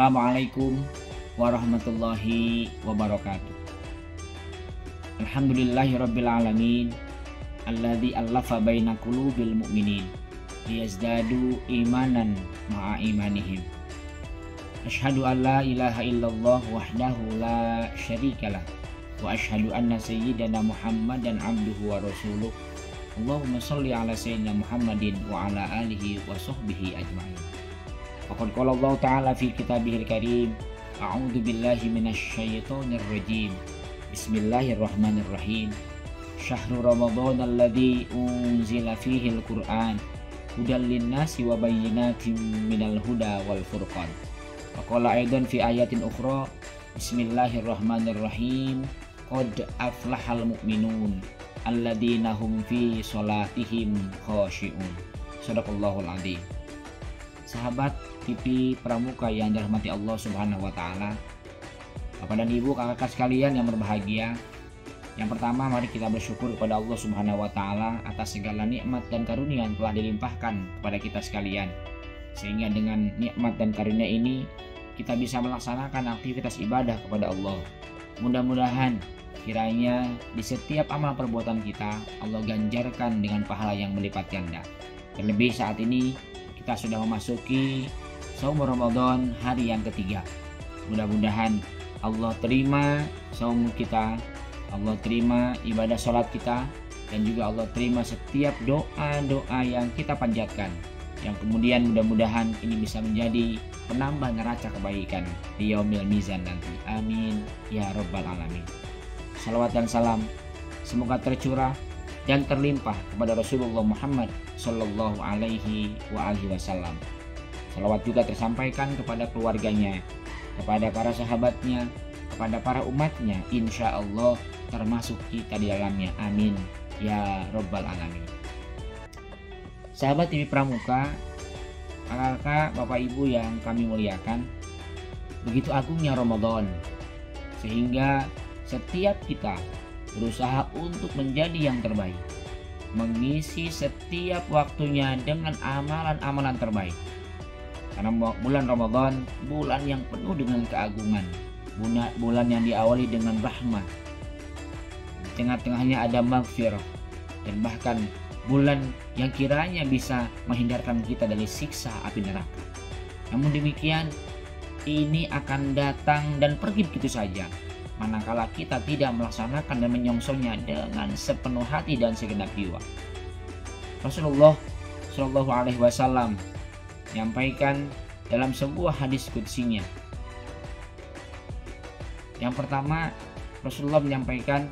Assalamualaikum warahmatullahi wabarakatuh. Alhamdulillahirabbil alamin alladzi allafa baina qulubil mu'minin liyazdadu imanan ma'a imanihim. Asyhadu an la ilaha illallah wahdahu la syarikalah wa asyhadu anna sayyidana Muhammadan abduhu wa rasuluh. Allahumma sholli ala sayyidina Muhammadin wa ala alihi wa sahbihi ajma'in. Faqad qala Allah Ta'ala fi kitabihil karim, a'udzu billahi minasy syaithanir rajim. Bismillahirrahmanirrahim. Syahrul Ramadan alladzi unzila fihi al-Qur'an hudal linnasi wa bayyinatin minal huda wal furqan. Wa qala aidan fi ayatin ukhra, Bismillahirrahmanirrahim. Qad aflahal mu'minun alladzina hum fi sholatihim khashi'un. Shadaqallahul adzim. Sahabat TV Pramuka yang dirahmati Allah Subhanahu wa taala. Bapak dan Ibu, kakak sekalian yang berbahagia. Yang pertama, mari kita bersyukur kepada Allah Subhanahu wa taala atas segala nikmat dan karunia yang telah dilimpahkan kepada kita sekalian. Sehingga dengan nikmat dan karunia ini kita bisa melaksanakan aktivitas ibadah kepada Allah. Mudah-mudahan kiranya di setiap amal perbuatan kita Allah ganjarkan dengan pahala yang melipat ganda. Terlebih saat ini kita sudah memasuki saum Ramadan hari yang ketiga. Mudah-mudahan Allah terima saum kita, Allah terima ibadah sholat kita, dan juga Allah terima setiap doa-doa yang kita panjatkan, yang kemudian mudah-mudahan ini bisa menjadi penambah neraca kebaikan di yaumil mizan nanti. Amin ya rabbal alamin. Salawat dan salam semoga tercurah dan terlimpah kepada Rasulullah Muhammad Sallallahu Alaihi Wasallam. Salawat juga tersampaikan kepada keluarganya, kepada para sahabatnya, kepada para umatnya, insya Allah termasuk kita di dalamnya. Amin ya rabbal alamin. Sahabat TV Pramuka, kakak, bapak ibu yang kami muliakan, begitu agungnya Ramadan, sehingga setiap kita berusaha untuk menjadi yang terbaik, mengisi setiap waktunya dengan amalan-amalan terbaik. Karena bulan Ramadan bulan yang penuh dengan keagungan, bulan yang diawali dengan rahmah, di tengah-tengahnya ada maghfirah, dan bahkan bulan yang kiranya bisa menghindarkan kita dari siksa api neraka. Namun demikian, ini akan datang dan pergi begitu saja manakala kita tidak melaksanakan dan menyongsongnya dengan sepenuh hati dan segenap jiwa. Rasulullah Shallallahu Alaihi Wasallam menyampaikan dalam sebuah hadis qudsinya. Yang pertama, Rasulullah menyampaikan,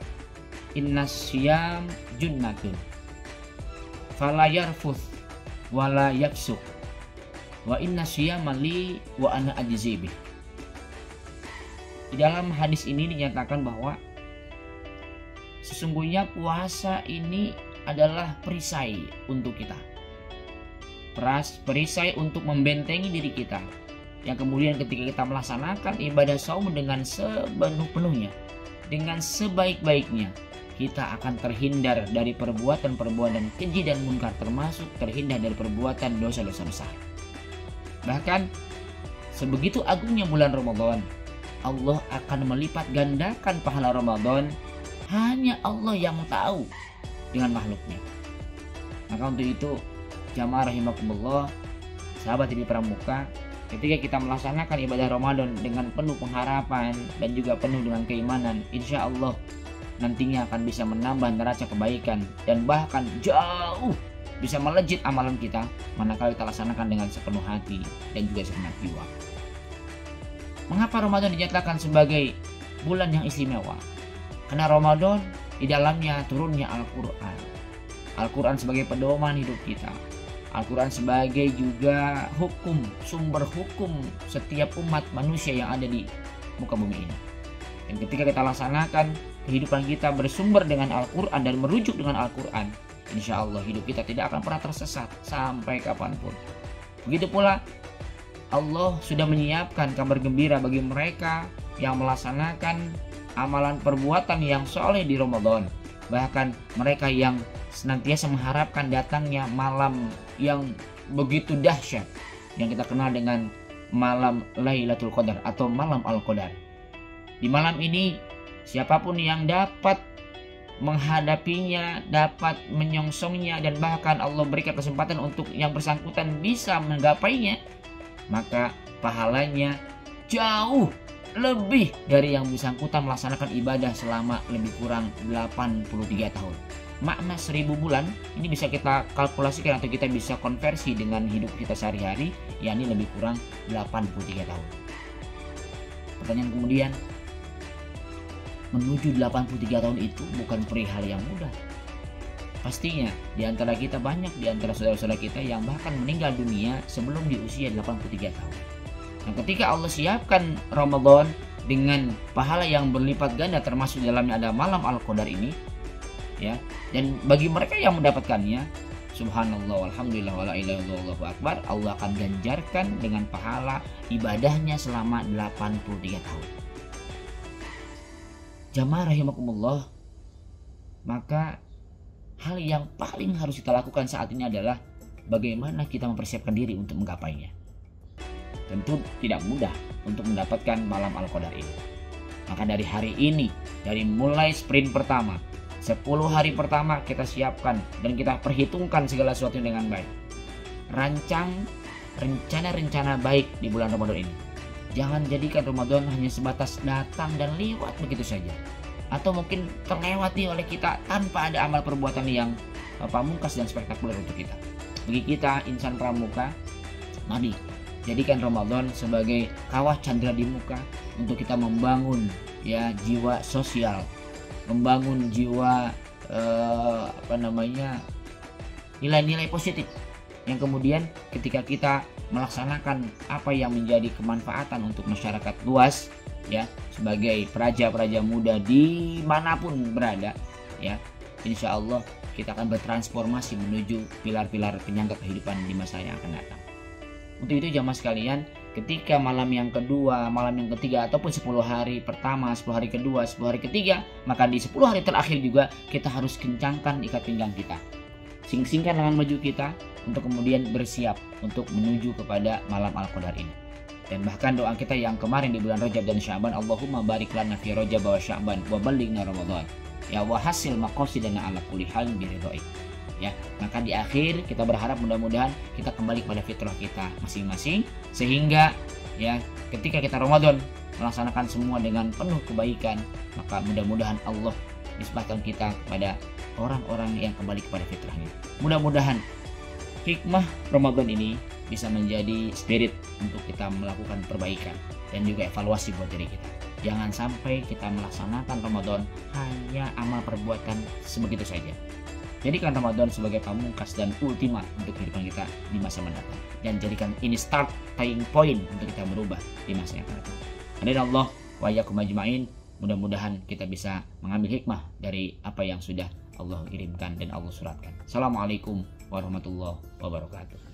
Innas syiyam junnatun fala yarfuth wala yafsuk wa inna syiyama li wa ana ajzi bih. Di dalam hadis ini dinyatakan bahwa sesungguhnya puasa ini adalah perisai untuk kita. Perisai untuk membentengi diri kita. Yang kemudian ketika kita melaksanakan ibadah saum dengan sepenuh-penuhnya, dengan sebaik-baiknya, kita akan terhindar dari perbuatan-perbuatan keji dan munkar, termasuk terhindar dari perbuatan dosa-dosa besar. Bahkan sebegitu agungnya bulan Ramadan, Allah akan melipat gandakan pahala Ramadan. Hanya Allah yang tahu dengan makhluknya. Maka untuk itu, jamaah rahimakumullah, sahabat TV Pramuka, ketika kita melaksanakan ibadah Ramadan dengan penuh pengharapan dan juga penuh dengan keimanan, insya Allah nantinya akan bisa menambah neraca kebaikan dan bahkan jauh bisa melejit amalan kita manakala kita laksanakan dengan sepenuh hati dan juga segenap jiwa. Mengapa Ramadan dinyatakan sebagai bulan yang istimewa? Karena Ramadan di dalamnya turunnya Al-Quran. Al-Quran sebagai pedoman hidup kita. Al-Quran sebagai juga hukum, sumber hukum setiap umat manusia yang ada di muka bumi ini. Dan ketika kita laksanakan, kehidupan kita bersumber dengan Al-Quran dan merujuk dengan Al-Quran, insya Allah hidup kita tidak akan pernah tersesat sampai kapanpun. Begitu pula Allah sudah menyiapkan kabar gembira bagi mereka yang melaksanakan amalan perbuatan yang soleh di Ramadan. Bahkan mereka yang senantiasa mengharapkan datangnya malam yang begitu dahsyat, yang kita kenal dengan malam Lailatul Qadar atau malam Al-Qadar. Di malam ini siapapun yang dapat menghadapinya, dapat menyongsongnya, dan bahkan Allah berikan kesempatan untuk yang bersangkutan bisa menggapainya, maka pahalanya jauh lebih dari yang bersangkutan melaksanakan ibadah selama lebih kurang 83 tahun. Makna 1000 bulan ini bisa kita kalkulasikan atau kita bisa konversi dengan hidup kita sehari-hari, yakni lebih kurang 83 tahun. Pertanyaan kemudian, menuju 83 tahun itu bukan perihal yang mudah. Pastinya di antara kita banyak di antara saudara-saudara kita yang bahkan meninggal dunia sebelum di usia 83 tahun. Nah, ketika Allah siapkan Ramadan dengan pahala yang berlipat ganda, termasuk dalamnya ada malam Al-Qadar ini, ya, dan bagi mereka yang mendapatkannya, subhanallah walhamdulillah wala ilaha illallah wallahu akbar, Allah akan ganjarkan dengan pahala ibadahnya selama 83 tahun. Jamaah rahimakumullah, maka hal yang paling harus kita lakukan saat ini adalah bagaimana kita mempersiapkan diri untuk menggapainya. Tentu tidak mudah untuk mendapatkan malam Al-Qadar ini. Maka dari hari ini, dari mulai sprint pertama, 10 hari pertama kita siapkan dan kita perhitungkan segala sesuatu dengan baik. Rancang rencana-rencana baik di bulan Ramadan ini. Jangan jadikan Ramadan hanya sebatas datang dan lewat begitu saja. Atau mungkin terlewati oleh kita tanpa ada amal perbuatan yang pamungkas dan spektakuler untuk kita. Bagi kita insan pramuka, mari jadikan Ramadan sebagai kawah candra di muka untuk kita membangun ya jiwa sosial, membangun jiwa nilai-nilai positif yang kemudian ketika kita melaksanakan apa yang menjadi kemanfaatan untuk masyarakat luas, ya, sebagai praja-praja muda dimanapun berada, ya, insya Allah kita akan bertransformasi menuju pilar-pilar penyangga kehidupan di masa yang akan datang. Untuk itu jamaah sekalian, ketika malam yang kedua, malam yang ketiga, ataupun 10 hari pertama, 10 hari kedua, 10 hari ketiga, maka di 10 hari terakhir juga kita harus kencangkan ikat pinggang kita, sing-singkan lengan maju kita untuk kemudian bersiap untuk menuju kepada malam Al-Qadar ini. Dan bahkan doa kita yang kemarin di bulan Rajab dan Sya'ban, Allahumma barik lana fi Rajab wa Sya'ban wa ballighna Ramadan. Ya wa hasil maqasidana ala kulli hal bi ridhaik. Ya, maka di akhir kita berharap mudah-mudahan kita kembali kepada fitrah kita masing-masing, sehingga ya ketika kita Ramadan melaksanakan semua dengan penuh kebaikan, maka mudah-mudahan Allah nisbahkan kita kepada orang-orang yang kembali kepada fitrahnya. Mudah-mudahan hikmah Ramadan ini bisa menjadi spirit untuk kita melakukan perbaikan dan juga evaluasi buat diri kita. Jangan sampai kita melaksanakan Ramadan hanya amal perbuatan sebegitu saja. Jadikan Ramadan sebagai pamungkas dan ultima untuk kehidupan kita di masa mendatang, dan jadikan ini starting point untuk kita berubah di masa yang akan datang. Hadirin Allah wa iyyakum ajmain, mudah-mudahan kita bisa mengambil hikmah dari apa yang sudah Allah kirimkan dan Allah suratkan. Assalamualaikum warahmatullahi wabarakatuh.